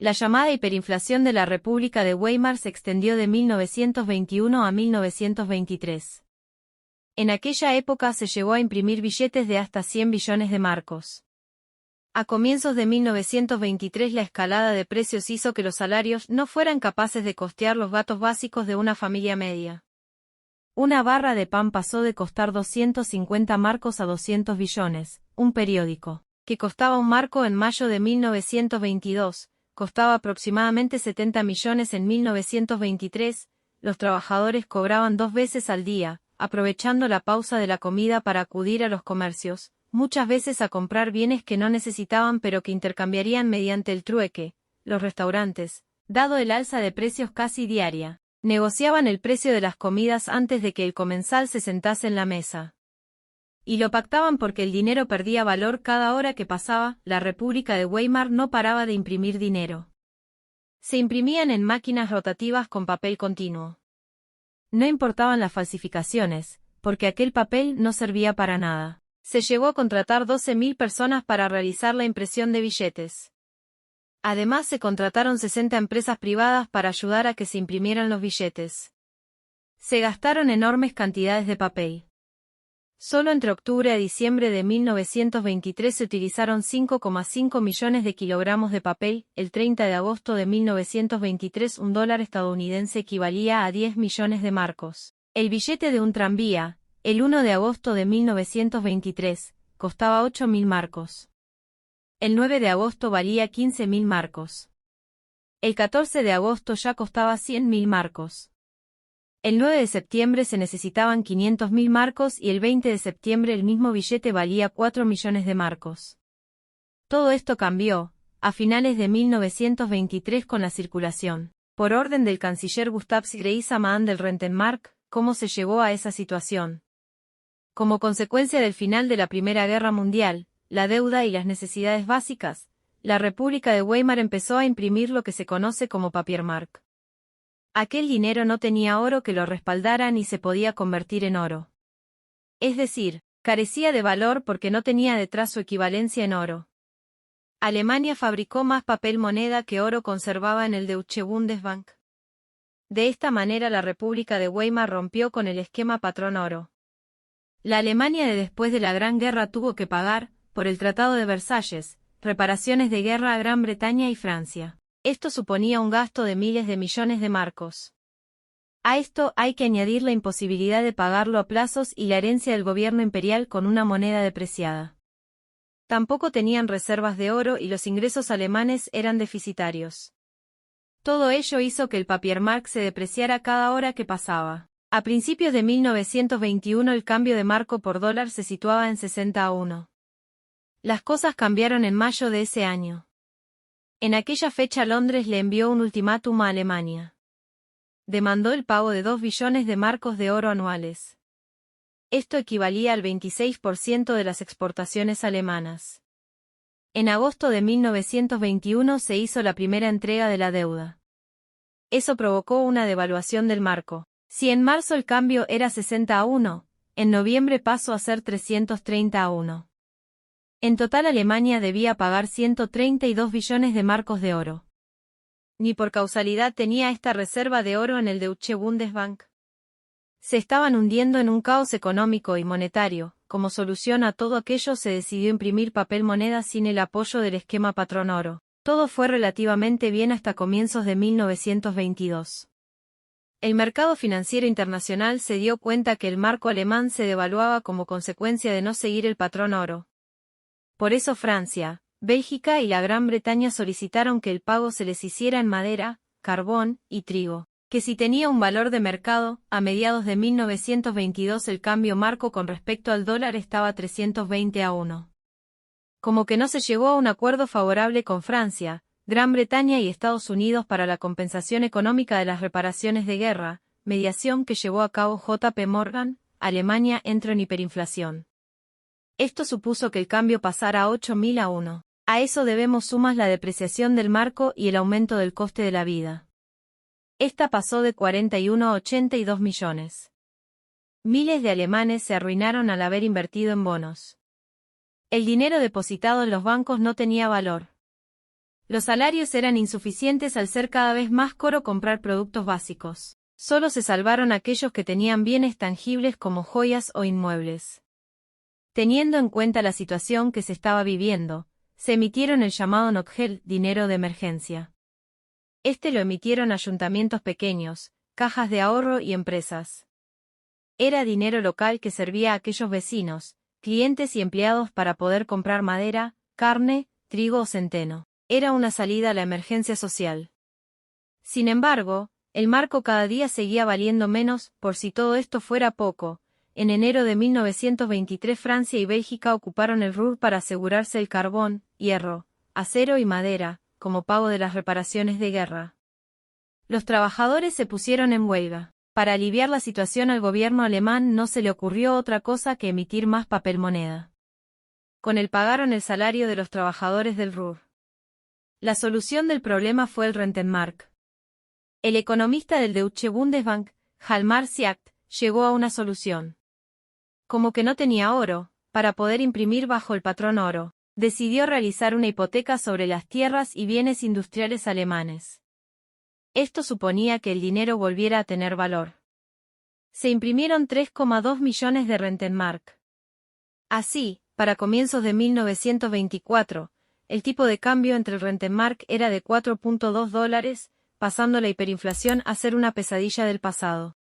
La llamada hiperinflación de la República de Weimar se extendió de 1921 a 1923. En aquella época se llegó a imprimir billetes de hasta 100 billones de marcos. A comienzos de 1923 la escalada de precios hizo que los salarios no fueran capaces de costear los gastos básicos de una familia media. Una barra de pan pasó de costar 250 marcos a 200 billones, un periódico, que costaba un marco en mayo de 1922, costaba aproximadamente 70 millones en 1923, los trabajadores cobraban 2 veces al día, aprovechando la pausa de la comida para acudir a los comercios, muchas veces a comprar bienes que no necesitaban pero que intercambiarían mediante el trueque. Los restaurantes, dado el alza de precios casi diaria, negociaban el precio de las comidas antes de que el comensal se sentase en la mesa. Y lo pactaban porque el dinero perdía valor cada hora que pasaba. La República de Weimar no paraba de imprimir dinero. Se imprimían en máquinas rotativas con papel continuo. No importaban las falsificaciones, porque aquel papel no servía para nada. Se llegó a contratar 12.000 personas para realizar la impresión de billetes. Además se contrataron 60 empresas privadas para ayudar a que se imprimieran los billetes. Se gastaron enormes cantidades de papel. Solo entre octubre a diciembre de 1923 se utilizaron 5,5 millones de kilogramos de papel. El 30 de agosto de 1923 un dólar estadounidense equivalía a 10 millones de marcos. El billete de un tranvía, el 1 de agosto de 1923, costaba 8.000 marcos. El 9 de agosto valía 15.000 marcos. El 14 de agosto ya costaba 100.000 marcos. El 9 de septiembre se necesitaban 500.000 marcos y el 20 de septiembre el mismo billete valía 4 millones de marcos. Todo esto cambió, a finales de 1923 con la circulación, por orden del canciller Gustav Stresemann del Rentenmark, cómo se llegó a esa situación. Como consecuencia del final de la Primera Guerra Mundial, la deuda y las necesidades básicas, la República de Weimar empezó a imprimir lo que se conoce como Papiermark. Aquel dinero no tenía oro que lo respaldara ni se podía convertir en oro. Es decir, carecía de valor porque no tenía detrás su equivalencia en oro. Alemania fabricó más papel moneda que oro conservaba en el Deutsche Bundesbank. De esta manera la República de Weimar rompió con el esquema patrón oro. La Alemania de después de la Gran Guerra tuvo que pagar, por el Tratado de Versalles, reparaciones de guerra a Gran Bretaña y Francia. Esto suponía un gasto de miles de millones de marcos. A esto hay que añadir la imposibilidad de pagarlo a plazos y la herencia del gobierno imperial con una moneda depreciada. Tampoco tenían reservas de oro y los ingresos alemanes eran deficitarios. Todo ello hizo que el Papiermark se depreciara cada hora que pasaba. A principios de 1921 el cambio de marco por dólar se situaba en 60 a 1. Las cosas cambiaron en mayo de ese año. En aquella fecha Londres le envió un ultimátum a Alemania. Demandó el pago de 2 billones de marcos de oro anuales. Esto equivalía al 26% de las exportaciones alemanas. En agosto de 1921 se hizo la primera entrega de la deuda. Eso provocó una devaluación del marco. Si en marzo el cambio era 60 a 1, en noviembre pasó a ser 330 a 1. En total Alemania debía pagar 132 billones de marcos de oro. Ni por causalidad tenía esta reserva de oro en el Deutsche Bundesbank. Se estaban hundiendo en un caos económico y monetario. Como solución a todo aquello se decidió imprimir papel moneda sin el apoyo del esquema patrón oro. Todo fue relativamente bien hasta comienzos de 1922. El mercado financiero internacional se dio cuenta que el marco alemán se devaluaba como consecuencia de no seguir el patrón oro. Por eso Francia, Bélgica y la Gran Bretaña solicitaron que el pago se les hiciera en madera, carbón y trigo, que si tenía un valor de mercado. A mediados de 1922 el cambio marco con respecto al dólar estaba 320 a 1. Como que no se llegó a un acuerdo favorable con Francia, Gran Bretaña y Estados Unidos para la compensación económica de las reparaciones de guerra, mediación que llevó a cabo J. P. Morgan, Alemania entró en hiperinflación. Esto supuso que el cambio pasara a 8.000 a 1. A eso debemos sumas la depreciación del marco y el aumento del coste de la vida. Esta pasó de 41 a 82 millones. Miles de alemanes se arruinaron al haber invertido en bonos. El dinero depositado en los bancos no tenía valor. Los salarios eran insuficientes al ser cada vez más caro comprar productos básicos. Solo se salvaron aquellos que tenían bienes tangibles como joyas o inmuebles. Teniendo en cuenta la situación que se estaba viviendo, se emitieron el llamado Notgeld, dinero de emergencia. Este lo emitieron ayuntamientos pequeños, cajas de ahorro y empresas. Era dinero local que servía a aquellos vecinos, clientes y empleados para poder comprar madera, carne, trigo o centeno. Era una salida a la emergencia social. Sin embargo, el marco cada día seguía valiendo menos. Por si todo esto fuera poco, en enero de 1923 Francia y Bélgica ocuparon el Ruhr para asegurarse el carbón, hierro, acero y madera, como pago de las reparaciones de guerra. Los trabajadores se pusieron en huelga. Para aliviar la situación al gobierno alemán no se le ocurrió otra cosa que emitir más papel moneda. Con él pagaron el salario de los trabajadores del Ruhr. La solución del problema fue el Rentenmark. El economista del Deutsche Bundesbank, Hjalmar Schacht, llegó a una solución. Como que no tenía oro, para poder imprimir bajo el patrón oro, decidió realizar una hipoteca sobre las tierras y bienes industriales alemanes. Esto suponía que el dinero volviera a tener valor. Se imprimieron 3,2 millones de Rentenmark. Así, para comienzos de 1924, el tipo de cambio entre el Rentenmark era de $4.2, pasando la hiperinflación a ser una pesadilla del pasado.